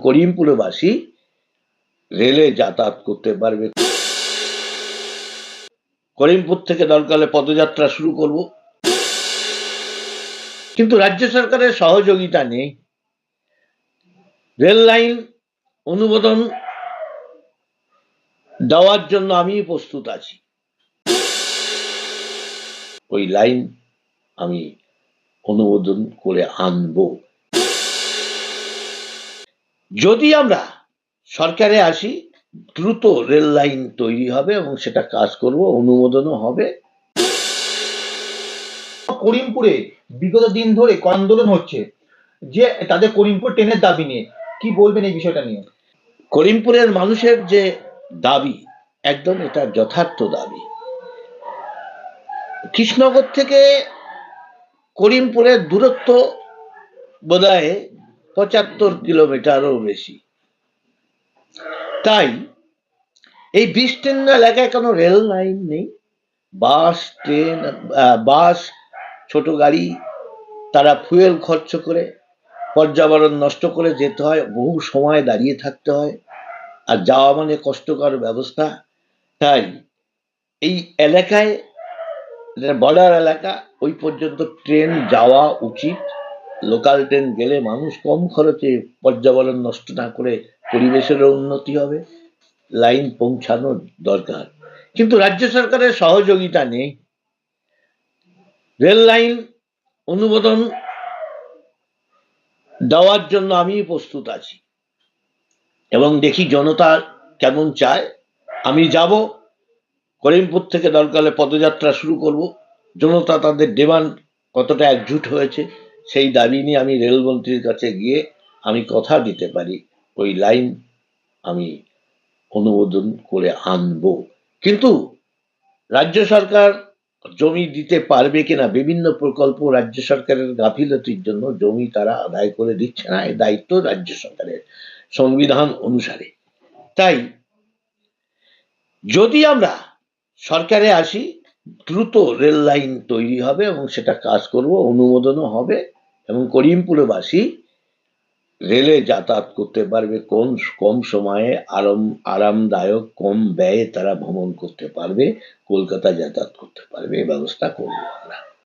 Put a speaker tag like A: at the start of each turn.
A: করিমপুরবাসী রেলে যাতায়াত করতে পারবে। করিমপুর থেকে দরকার হলে পদযাত্রা শুরু করব, কিন্তু রাজ্য সরকারের সহযোগিতা নেই। রেল লাইন অনুমোদন দেওয়ার জন্য আমি প্রস্তুত আছি। ওই লাইন আমি অনুমোদন করে আনব। যদি আমরা সরকারে আসি, দ্রুত রেল লাইন তৈরি হবে এবং সেটা কাজ করব, অনুমোদনও হবে।
B: করিমপুরে বিগত দিন ধরে আন্দোলন হচ্ছে যে তাদের করিমপুর ট্রেনের দাবি নিয়ে, কি বলবেন এই বিষয়টা নিয়ে?
A: করিমপুরের মানুষের যে দাবি, একদম এটা যথার্থ দাবি। কৃষ্ণনগর থেকে করিমপুরের দূরত্ব বোধহয় ৭৫ কিলোমিটারও বেশি। তাই এই বিস্তীর্ণ এলাকায় কোনো রেল লাইন নেই। বাস, ছোট গাড়ি, তারা ফুয়েল খরচ করে, পর্যাবরণ নষ্ট করে যেতে হয়, বহু সময় দাঁড়িয়ে থাকতে হয়, আর যাওয়া মানে কষ্টকর ব্যবস্থা। তাই এই এলাকায়, বর্ডার এলাকা, ওই পর্যন্ত ট্রেন যাওয়া উচিত। লোকাল ট্রেন গেলে মানুষ কম খরচে, পর্যাবরণ নষ্ট না করে, পরিবেশেরও উন্নতি হবে। লাইন পৌঁছানোর দরকার, কিন্তু রাজ্য সরকারের সহযোগিতা নেই। রেল লাইন অনুমোদন দেওয়ার জন্য আমি প্রস্তুত আছি এবং দেখি জনতা কেমন চায়। আমি যাব, করিমপুর থেকে দরকার হলে পদযাত্রা শুরু করব। জনতা তাদের ডিমান্ড কতটা একজুট হয়েছে সেই দাবি নিয়ে আমি রেলমন্ত্রীর কাছে গিয়ে আমি কথা দিতে পারি ওই লাইন আমি অনুমোদন করে আনব। কিন্তু রাজ্য সরকার জমি দিতে পারবে কিনা, বিভিন্ন প্রকল্প রাজ্য সরকারের গাফিলতির জন্য জমি তারা আদায় করে দিচ্ছে না। এই দায়িত্ব রাজ্য সরকারের সংবিধান অনুসারে। তাই যদি আমরা সরকারে আসি, দ্রুত রেল লাইন তৈরি হবে এবং সেটা কাজ করব, অনুমোদনও হবে এবং করিমপুরবাসী রেলে যাতায়াত করতে পারবে। কম সময়ে আরামদায়ক, কম ব্যয়ে তারা ভ্রমণ করতে পারবে, কলকাতা যাতায়াত করতে পারবে। এই ব্যবস্থা করবো আমরা।